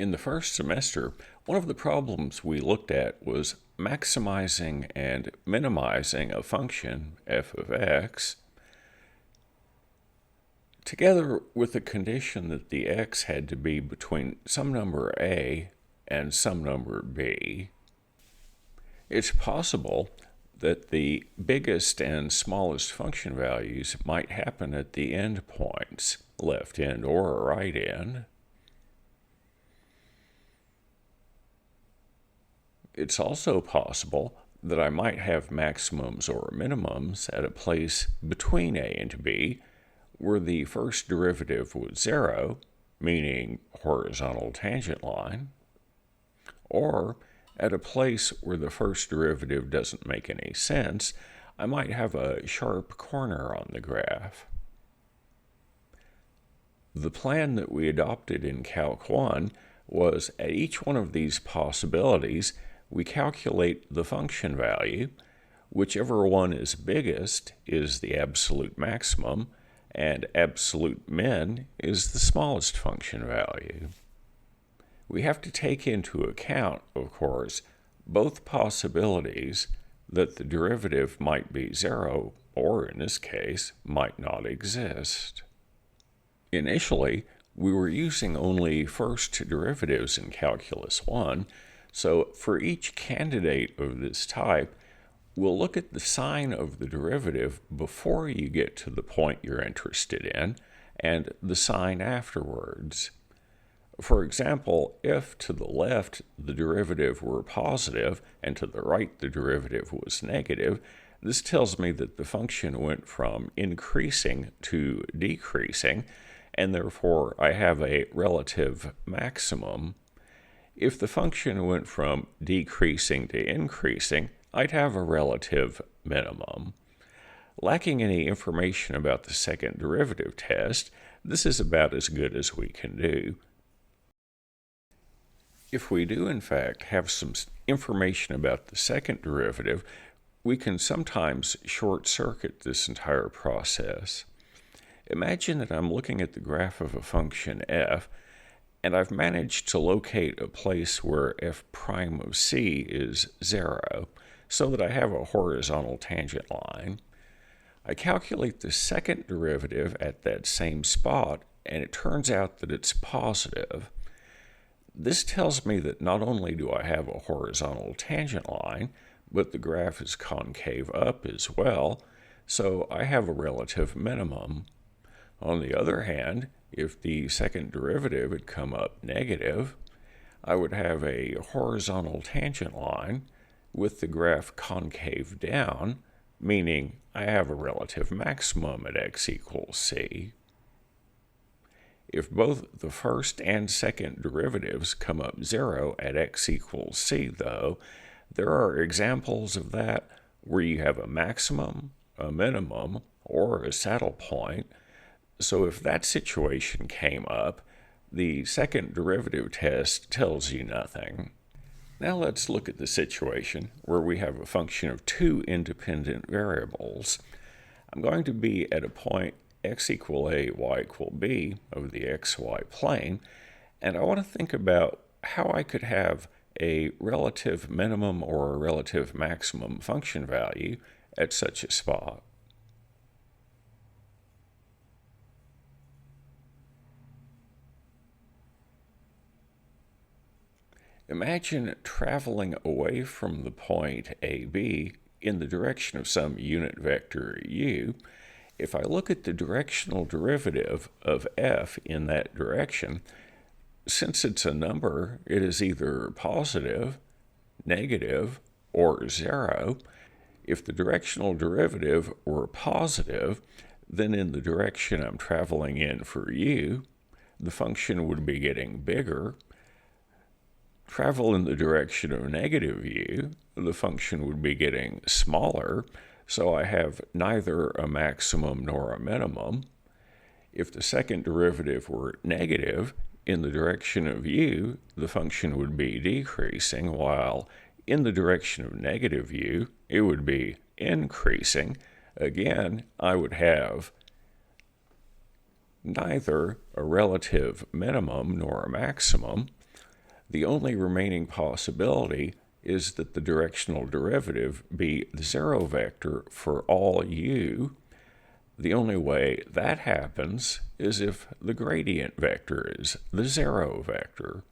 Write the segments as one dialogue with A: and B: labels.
A: In the first semester, one of the problems we looked at was maximizing and minimizing a function f of x, together with the condition that the x had to be between some number a and some number b. It's possible that the biggest and smallest function values might happen at the end points, left end or right end. It's also possible that I might have maximums or minimums at a place between a and b, where the first derivative was 0, meaning horizontal tangent line, or at a place where the first derivative doesn't make any sense, I might have a sharp corner on the graph. The plan that we adopted in Calc 1 was at each one of these possibilities, we calculate the function value. Whichever one is biggest is the absolute maximum, and absolute min is the smallest function value. We have to take into account, of course, both possibilities that the derivative might be 0, or in this case, might not exist. Initially, we were using only first derivatives in Calculus 1, so for each candidate of this type, we'll look at the sign of the derivative before you get to the point you're interested in, and the sign afterwards. For example, if to the left the derivative were positive and to the right the derivative was negative, this tells me that the function went from increasing to decreasing, and therefore I have a relative maximum. If the function went from decreasing to increasing, I'd have a relative minimum. Lacking any information about the second derivative test, this is about as good as we can do. If we do, in fact, have some information about the second derivative, we can sometimes short-circuit this entire process. Imagine that I'm looking at the graph of a function f, and I've managed to locate a place where f prime of c is 0, so that I have a horizontal tangent line. I calculate the second derivative at that same spot, and it turns out that it's positive. This tells me that not only do I have a horizontal tangent line, but the graph is concave up as well, so I have a relative minimum. On the other hand, if the second derivative had come up negative, I would have a horizontal tangent line with the graph concave down, meaning I have a relative maximum at x equals c. If both the first and second derivatives come up 0 at x equals c, though, there are examples of that where you have a maximum, a minimum, or a saddle point. So if that situation came up, the second derivative test tells you nothing. Now let's look at the situation where we have a function of two independent variables. I'm going to be at a point x equal a, y equal b of the xy plane, and I want to think about how I could have a relative minimum or a relative maximum function value at such a spot. Imagine traveling away from the point AB in the direction of some unit vector u. If I look at the directional derivative of f in that direction, since it's a number, it is either positive, negative, or 0. If the directional derivative were positive, then in the direction I'm traveling in for u, the function would be getting bigger. Travel in the direction of negative u, the function would be getting smaller, so I have neither a maximum nor a minimum. If the second derivative were negative, in the direction of u, the function would be decreasing, while in the direction of negative u, it would be increasing. Again, I would have neither a relative minimum nor a maximum. The only remaining possibility is that the directional derivative be the zero vector for all u. The only way that happens is if the gradient vector is the zero vector,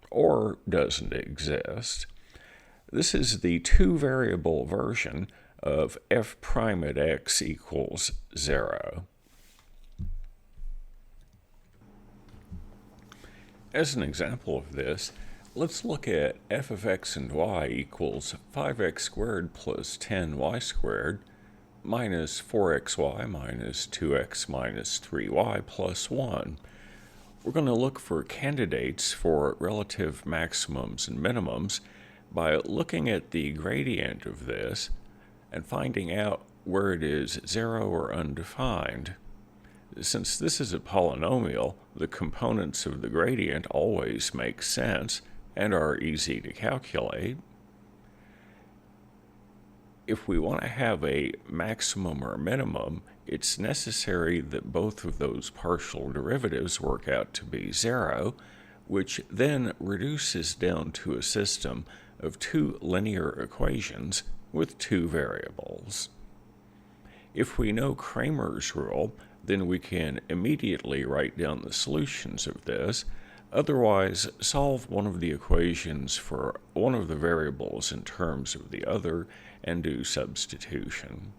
A: or doesn't exist. This is the two-variable version of f prime at x equals 0. As an example of this, let's look at f of x and y equals 5x squared plus 10y squared minus 4xy minus 2x minus 3y plus 1. We're going to look for candidates for relative maximums and minimums by looking at the gradient of this and finding out where it is 0 or undefined. Since this is a polynomial, the components of the gradient always make sense and are easy to calculate. If we want to have a maximum or minimum, it's necessary that both of those partial derivatives work out to be 0, which then reduces down to a system of two linear equations with two variables. If we know Cramer's rule, then we can immediately write down the solutions of this. Otherwise, solve one of the equations for one of the variables in terms of the other and do substitution.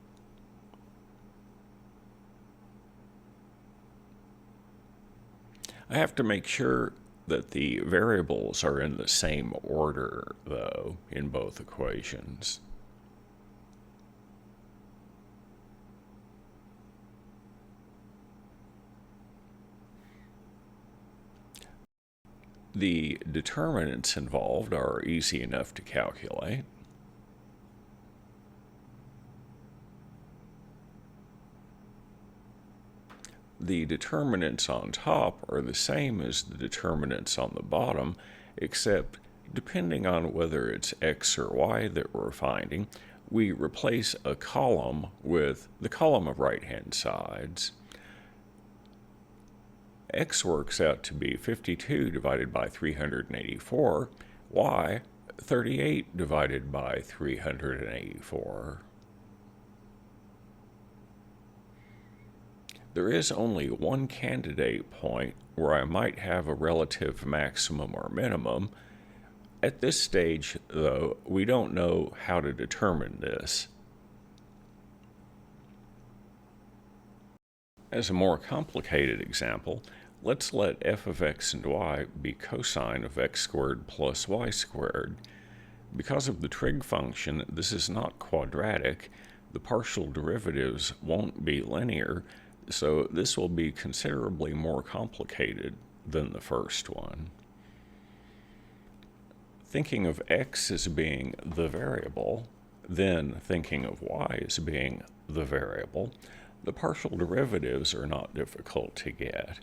A: I have to make sure that the variables are in the same order, though, in both equations. The determinants involved are easy enough to calculate. The determinants on top are the same as the determinants on the bottom, except depending on whether it's x or y that we're finding, we replace a column with the column of right-hand sides. X works out to be 52 divided by 384, y 38 divided by 384. There is only one candidate point where I might have a relative maximum or minimum. At this stage, though, we don't know how to determine this. As a more complicated example, let's let f of x and y be cosine of x squared plus y squared. Because of the trig function, this is not quadratic. The partial derivatives won't be linear, so this will be considerably more complicated than the first one. Thinking of x as being the variable, then thinking of y as being the variable, the partial derivatives are not difficult to get.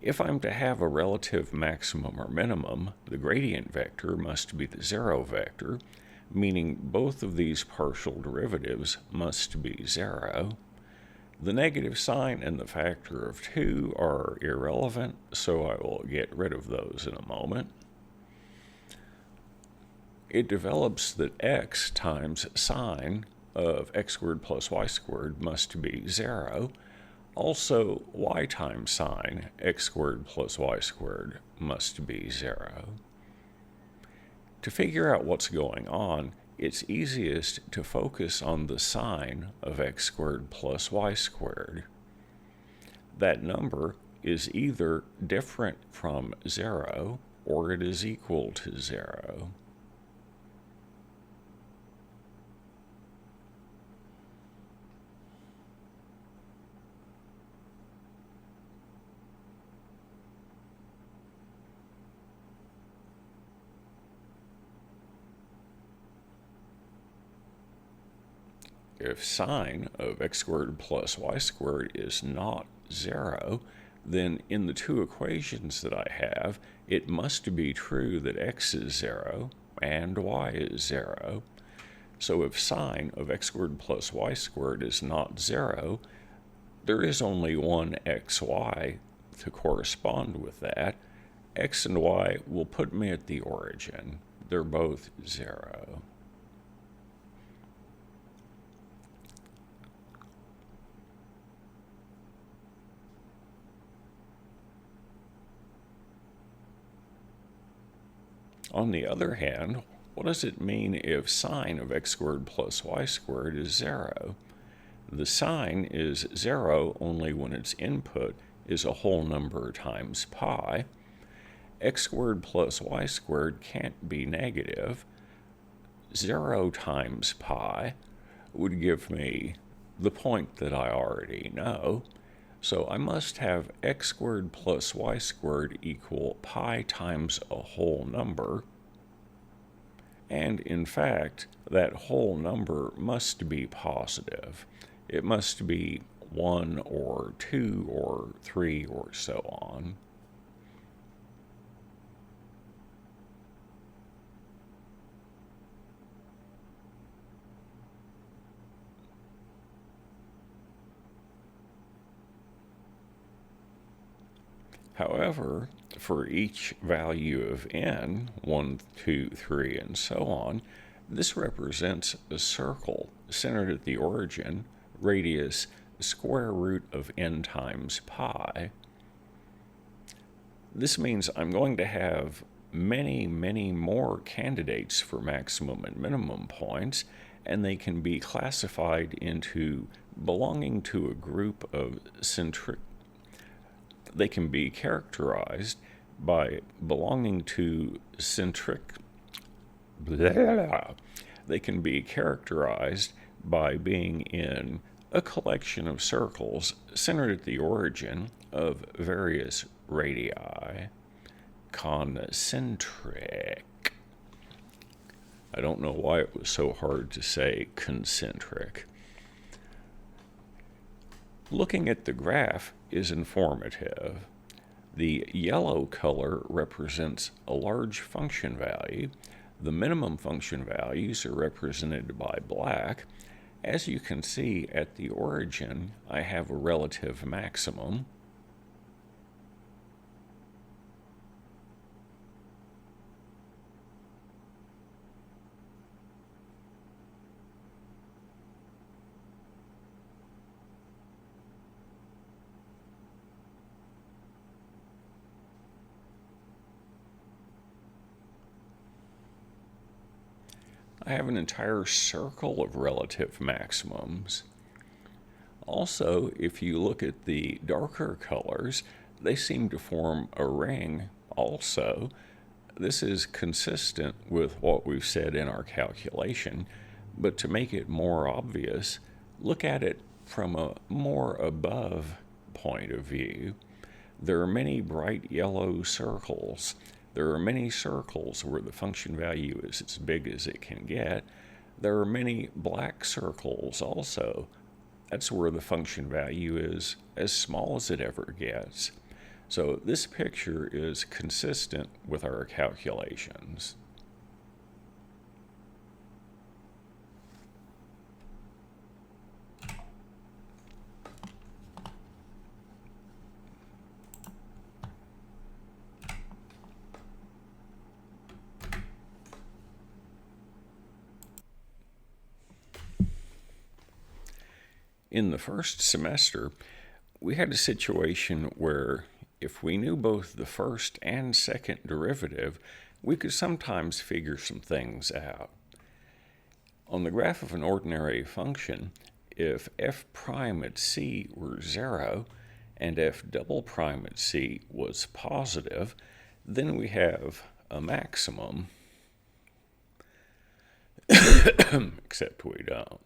A: If I'm to have a relative maximum or minimum, the gradient vector must be the zero vector, meaning both of these partial derivatives must be 0. The negative sign and the factor of 2 are irrelevant, so I will get rid of those in a moment. It develops that x times sine of x squared plus y squared must be 0. Also, y times sine x squared plus y squared must be 0. To figure out what's going on, it's easiest to focus on the sine of x squared plus y squared. That number is either different from 0 or it is equal to 0. If sine of x squared plus y squared is not 0, then in the two equations that I have, it must be true that x is 0 and y is 0. So if sine of x squared plus y squared is not 0, there is only one xy to correspond with that, X and Y will put me at the origin. They're both 0. On the other hand, what does it mean if sine of x squared plus y squared is 0? The sine is 0 only when its input is a whole number times pi. X squared plus y squared can't be negative. 0 times pi would give me the point that I already know. So I must have x squared plus y squared equal pi times a whole number. And in fact, that whole number must be positive. It must be 1 or 2 or 3 or so on. However, for each value of n, 1, 2, 3, and so on, this represents a circle centered at the origin, radius square root of n times pi. This means I'm going to have many, many more candidates for maximum and minimum points, and they can be classified into belonging to a group of they can be characterized by belonging to They can be characterized by being in a collection of circles centered at the origin of various radii. Concentric. I don't know why it was so hard to say concentric. Looking at the graph is informative. The yellow color represents a large function value. The minimum function values are represented by black. As you can see, at the origin, I have a relative maximum. I have an entire circle of relative maximums. Also, if you look at the darker colors, they seem to form a ring also. This is consistent with what we've said in our calculation, but to make it more obvious, look at it from a more above point of view. There are many bright yellow circles. There are many circles where the function value is as big as it can get. There are many black circles also. That's where the function value is as small as it ever gets. So this picture is consistent with our calculations. In the first semester, we had a situation where if we knew both the first and second derivative, we could sometimes figure some things out. On the graph of an ordinary function, if f prime at c were 0 and f double prime at c was positive, then we have a maximum, except we don't.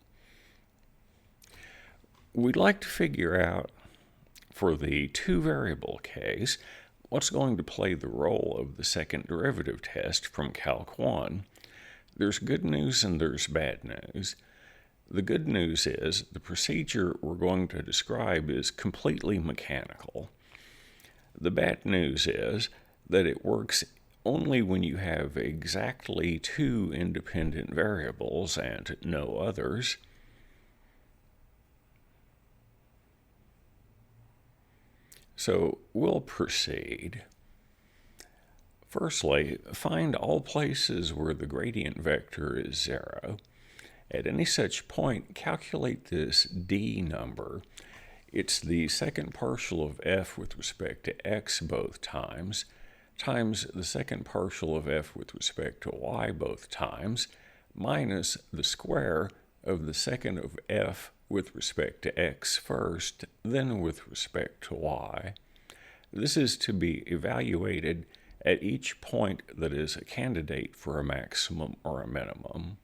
A: We'd like to figure out, for the two-variable case, what's going to play the role of the second derivative test from Calc 1. There's good news and there's bad news. The good news is the procedure we're going to describe is completely mechanical. The bad news is that it works only when you have exactly two independent variables and no others. So we'll proceed. Firstly, find all places where the gradient vector is 0. At any such point, calculate this d number. It's the second partial of f with respect to x both times the second partial of f with respect to y both times, minus the square of the second of f with respect to x first, then with respect to y. This is to be evaluated at each point that is a candidate for a maximum or a minimum.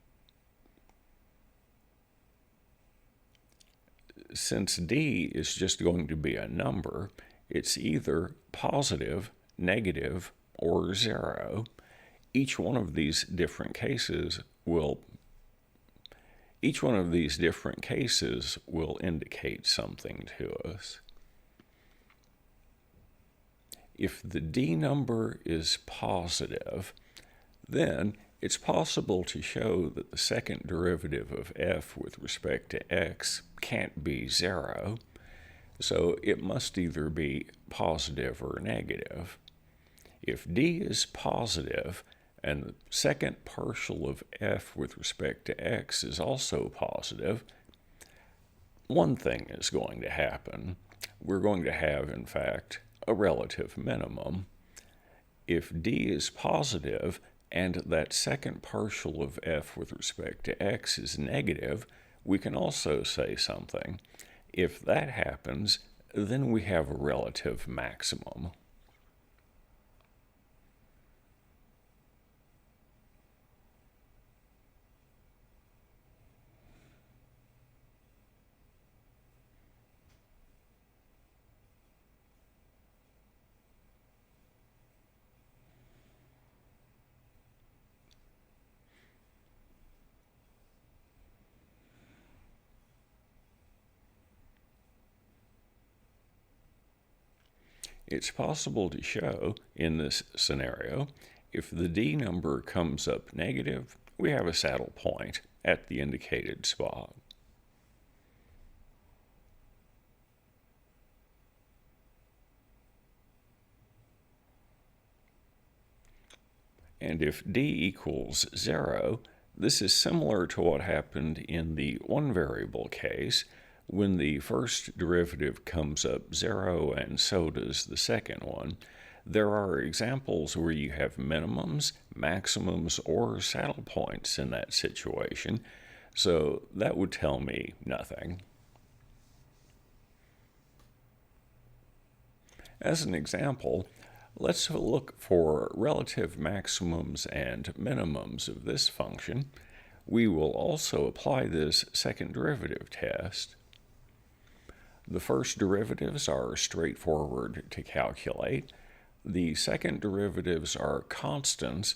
A: Since d is just going to be a number, it's either positive, negative, or 0. Each one of these different cases will indicate something to us. If the d number is positive, then it's possible to show that the second derivative of f with respect to x can't be 0, so it must either be positive or negative. If d is positive and the second partial of f with respect to x is also positive, one thing is going to happen. We're going to have, in fact, a relative minimum. If d is positive and that second partial of f with respect to x is negative, we can also say something. If that happens, then we have a relative maximum. It's possible to show, in this scenario, if the d number comes up negative, we have a saddle point at the indicated spot. And if d equals 0, this is similar to what happened in the one variable case, when the first derivative comes up 0 and so does the second one. There are examples where you have minimums, maximums, or saddle points in that situation, so that would tell me nothing. As an example, let's look for relative maximums and minimums of this function. We will also apply this second derivative test. The first derivatives are straightforward to calculate. The second derivatives are constants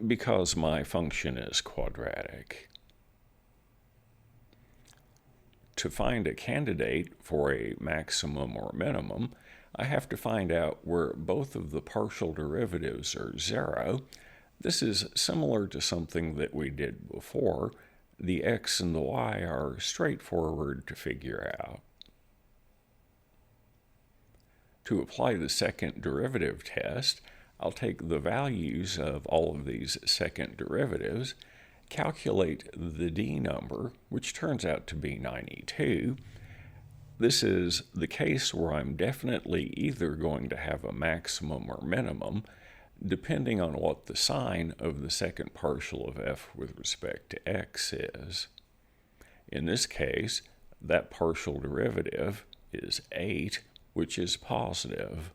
A: because my function is quadratic. To find a candidate for a maximum or minimum, I have to find out where both of the partial derivatives are 0. This is similar to something that we did before. The x and the y are straightforward to figure out. To apply the second derivative test, I'll take the values of all of these second derivatives, calculate the d number, which turns out to be 92. This is the case where I'm definitely either going to have a maximum or minimum, depending on what the sign of the second partial of f with respect to x is. In this case, that partial derivative is 8, which is positive.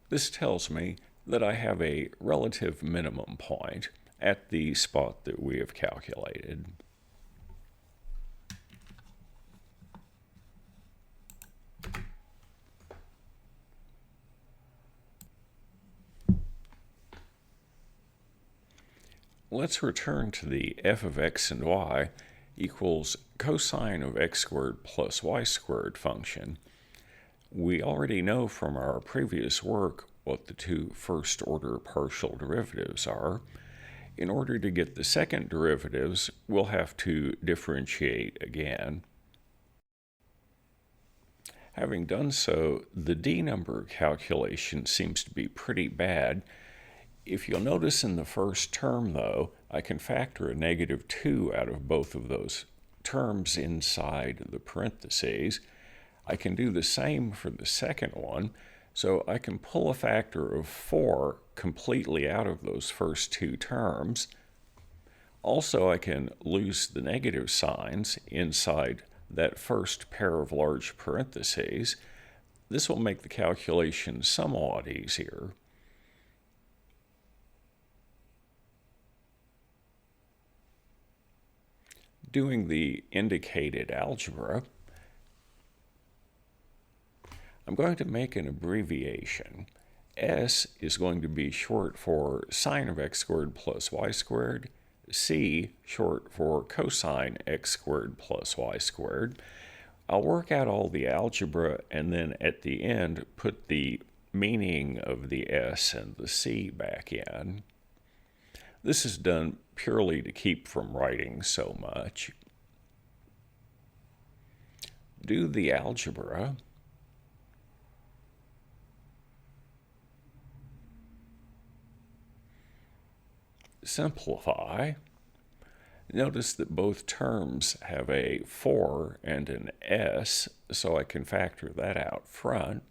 A: This tells me that I have a relative minimum point at the spot that we have calculated. Let's return to the f of x and y equals cosine of x squared plus y squared function. We already know from our previous work what the two first-order partial derivatives are. In order to get the second derivatives, we'll have to differentiate again. Having done so, the d number calculation seems to be pretty bad. If you'll notice in the first term, though, I can factor a -2 out of both of those terms inside the parentheses. I can do the same for the second one, so I can pull a factor of 4 completely out of those first two terms. Also, I can lose the negative signs inside that first pair of large parentheses. This will make the calculation somewhat easier. Doing the indicated algebra, I'm going to make an abbreviation. S is going to be short for sine of x squared plus y squared, C short for cosine x squared plus y squared. I'll work out all the algebra and then at the end put the meaning of the S and the C back in. This is done purely to keep from writing so much. Do the algebra. Simplify. Notice that both terms have a 4 and an S, so I can factor that out front.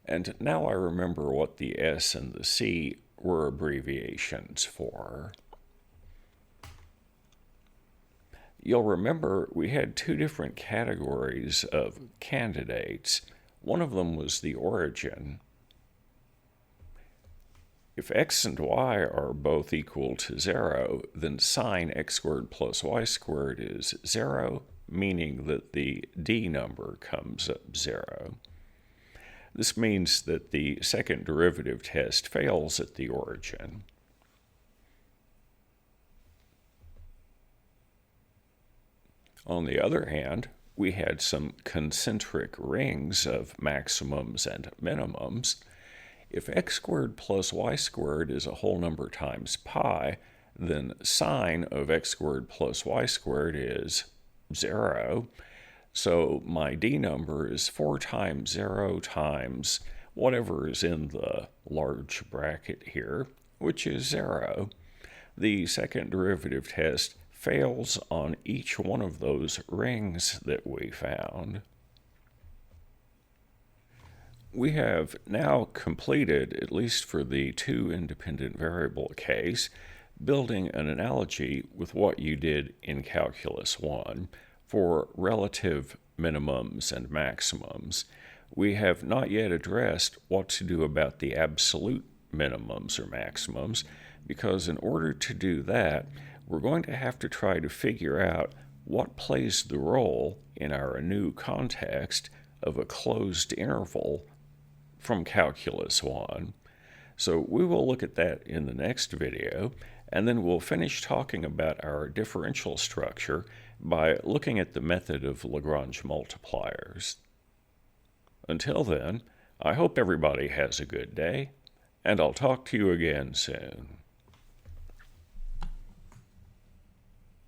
A: And now I remember what the S and the C were abbreviations for. You'll remember we had two different categories of candidates. One of them was the origin. If x and y are both equal to 0, then sine x squared plus y squared is 0, meaning that the d number comes up 0. This means that the second derivative test fails at the origin. On the other hand, we had some concentric rings of maximums and minimums. If x squared plus y squared is a whole number times pi, then sine of x squared plus y squared is 0. So my d number is 4 times 0 times whatever is in the large bracket here, which is 0. The second derivative test fails on each one of those rings that we found. We have now completed, at least for the two independent variable case, building an analogy with what you did in Calculus 1 for relative minimums and maximums. We have not yet addressed what to do about the absolute minimums or maximums, because in order to do that, we're going to have to try to figure out what plays the role in our new context of a closed interval from Calculus 1. So we will look at that in the next video, and then we'll finish talking about our differential structure by looking at the method of Lagrange multipliers. Until then, I hope everybody has a good day, and I'll talk to you again soon.